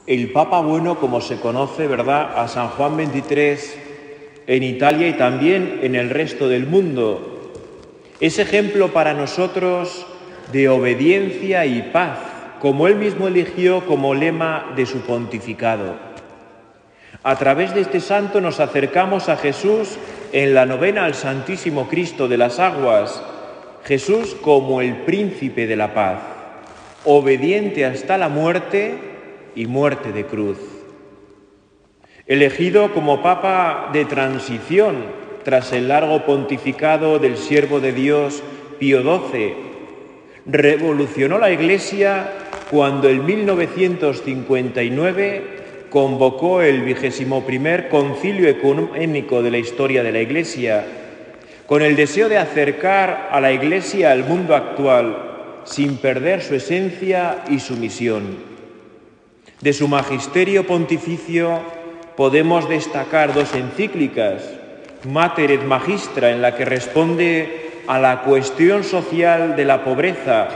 el Papa Bueno, como se conoce, ¿verdad?, a San Juan XXIII en Italia y también en el resto del mundo. Es ejemplo para nosotros de obediencia y paz, como él mismo eligió como lema de su pontificado. A través de este santo nos acercamos a Jesús en la novena al Santísimo Cristo de las Aguas, Jesús como el príncipe de la paz, obediente hasta la muerte y muerte de cruz. Elegido como Papa de transición tras el largo pontificado del siervo de Dios Pío XII, revolucionó la Iglesia cuando en 1959 convocó el 21º Concilio Ecuménico de la historia de la Iglesia, con el deseo de acercar a la Iglesia al mundo actual, sin perder su esencia y su misión. De su magisterio pontificio podemos destacar dos encíclicas: Mater et Magistra, en la que responde a la cuestión social de la pobreza,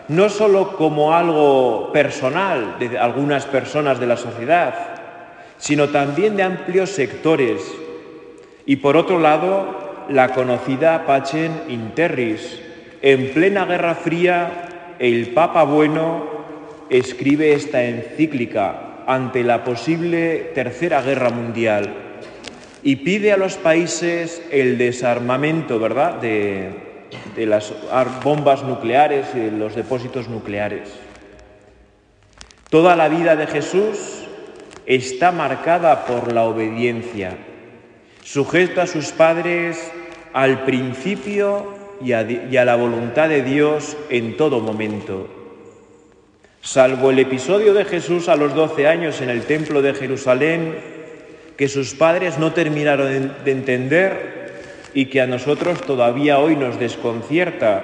no solo como algo personal de algunas personas de la sociedad, sino también de amplios sectores. Y por otro lado, la conocida Pacem in Terris. En plena Guerra Fría, el Papa Bueno escribe esta encíclica ante la posible Tercera Guerra Mundial y pide a los países el desarmamento, ¿verdad?, de las bombas nucleares y de los depósitos nucleares. Toda la vida de Jesús está marcada por la obediencia, sujeto a sus padres al principio y a la voluntad de Dios en todo momento. Salvo el episodio de Jesús a los 12 años en el Templo de Jerusalén, que sus padres no terminaron de entender y que a nosotros todavía hoy nos desconcierta,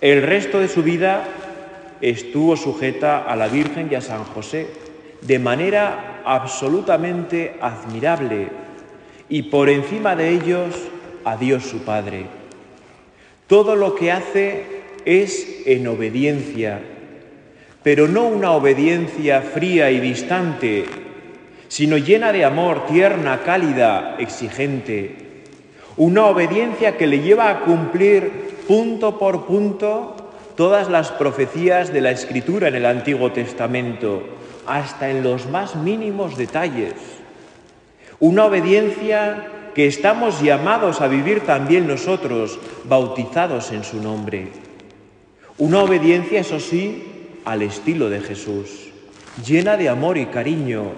el resto de su vida estuvo sujeta a la Virgen y a San José de manera absolutamente admirable, y por encima de ellos a Dios su Padre. Todo lo que hace es en obediencia, pero no una obediencia fría y distante, sino llena de amor, tierna, cálida, exigente. Una obediencia que le lleva a cumplir punto por punto todas las profecías de la Escritura en el Antiguo Testamento, hasta en los más mínimos detalles. Una obediencia que estamos llamados a vivir también nosotros, bautizados en su nombre. Una obediencia, eso sí, al estilo de Jesús, llena de amor y cariño.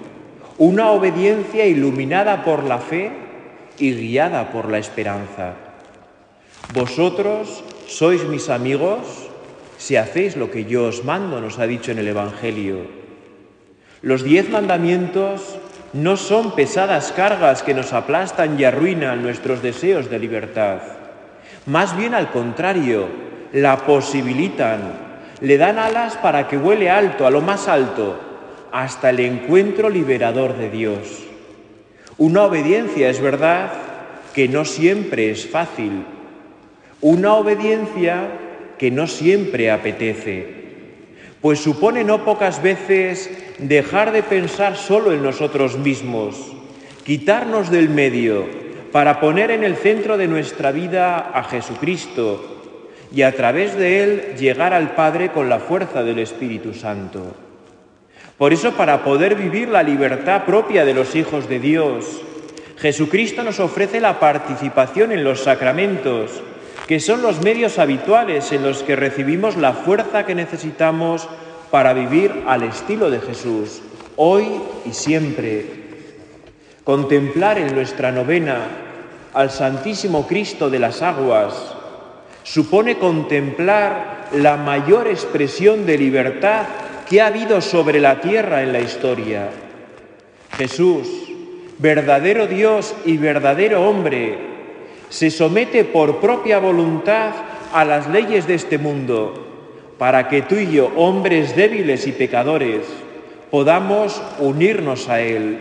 Una obediencia iluminada por la fe y guiada por la esperanza. Vosotros sois mis amigos si hacéis lo que yo os mando, nos ha dicho en el Evangelio. Los 10 mandamientos no son pesadas cargas que nos aplastan y arruinan nuestros deseos de libertad. Más bien al contrario, la posibilitan, le dan alas para que vuele alto, a lo más alto, hasta el encuentro liberador de Dios. Una obediencia, es verdad, que no siempre es fácil. Una obediencia que no siempre apetece, pues supone no pocas veces dejar de pensar solo en nosotros mismos, quitarnos del medio para poner en el centro de nuestra vida a Jesucristo y a través de él llegar al Padre con la fuerza del Espíritu Santo. Por eso, para poder vivir la libertad propia de los hijos de Dios, Jesucristo nos ofrece la participación en los sacramentos, que son los medios habituales en los que recibimos la fuerza que necesitamos para vivir al estilo de Jesús, hoy y siempre. Contemplar en nuestra novena al Santísimo Cristo de las Aguas supone contemplar la mayor expresión de libertad que ha habido sobre la tierra en la historia. Jesús, verdadero Dios y verdadero hombre, se somete por propia voluntad a las leyes de este mundo, para que tú y yo, hombres débiles y pecadores, podamos unirnos a Él,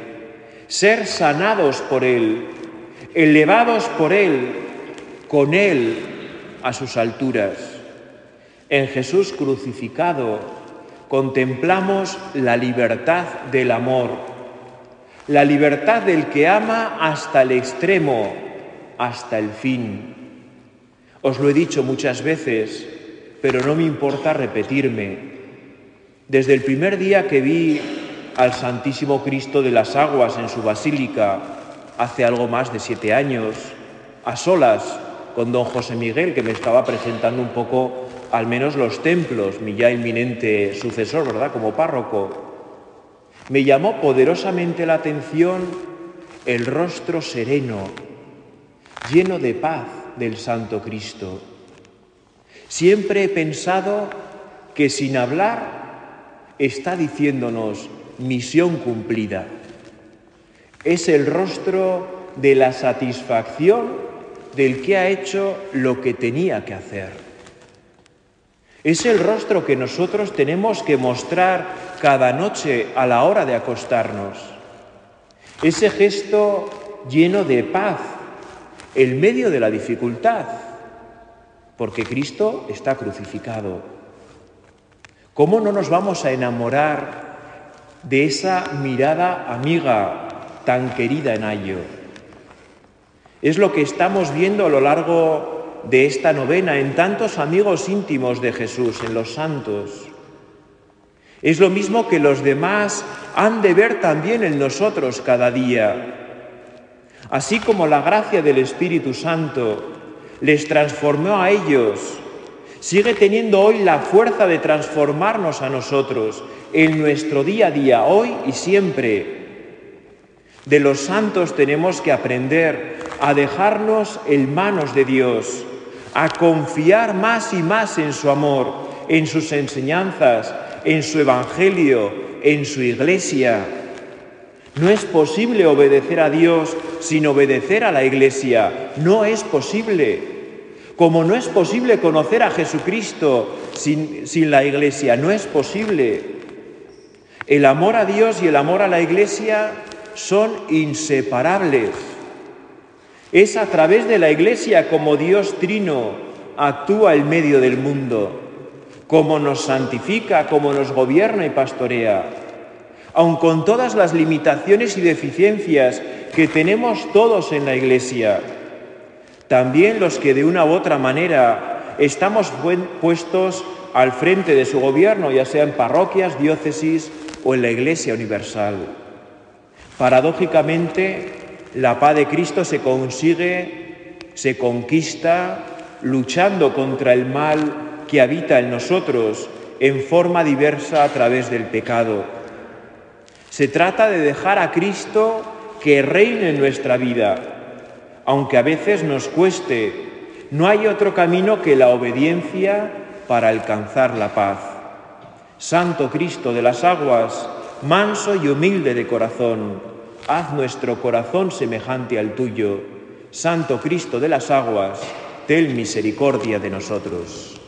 ser sanados por Él, elevados por Él, con Él a sus alturas. En Jesús crucificado, contemplamos la libertad del amor, la libertad del que ama hasta el extremo, hasta el fin. Os lo he dicho muchas veces, pero no me importa repetirme. Desde el primer día que vi al Santísimo Cristo de las Aguas en su basílica, hace algo más de 7 años, a solas con don José Miguel, que me estaba presentando un poco, al menos los templos, mi ya inminente sucesor, ¿verdad?, como párroco, me llamó poderosamente la atención el rostro sereno, lleno de paz del Santo Cristo. Siempre he pensado que sin hablar está diciéndonos misión cumplida. Es el rostro de la satisfacción del que ha hecho lo que tenía que hacer. Es el rostro que nosotros tenemos que mostrar cada noche a la hora de acostarnos. Ese gesto lleno de paz en medio de la dificultad, porque Cristo está crucificado. ¿Cómo no nos vamos a enamorar de esa mirada amiga tan querida en Ayo? Es lo que estamos viendo a lo largo de esta novena en tantos amigos íntimos de Jesús, en los santos. Es lo mismo que los demás han de ver también en nosotros cada día. Así como la gracia del Espíritu Santo les transformó a ellos, sigue teniendo hoy la fuerza de transformarnos a nosotros en nuestro día a día, hoy y siempre. De los santos tenemos que aprender a dejarnos en manos de Dios, a confiar más y más en su amor, en sus enseñanzas, en su evangelio, en su iglesia. No es posible obedecer a Dios sin obedecer a la iglesia. No es posible. Como no es posible conocer a Jesucristo sin la iglesia. No es posible. El amor a Dios y el amor a la iglesia son inseparables. Es a través de la iglesia como Dios Trino actúa en medio del mundo, como nos santifica, como nos gobierna y pastorea. Aun con todas las limitaciones y deficiencias que tenemos todos en la iglesia, también los que de una u otra manera estamos puestos al frente de su gobierno, ya sea en parroquias, diócesis o en la Iglesia universal. Paradójicamente, la paz de Cristo se consigue, se conquista luchando contra el mal que habita en nosotros en forma diversa a través del pecado. Se trata de dejar a Cristo que reine en nuestra vida, aunque a veces nos cueste. No hay otro camino que la obediencia para alcanzar la paz. Santo Cristo de las Aguas, manso y humilde de corazón, haz nuestro corazón semejante al tuyo. Santo Cristo de las Aguas, ten misericordia de nosotros.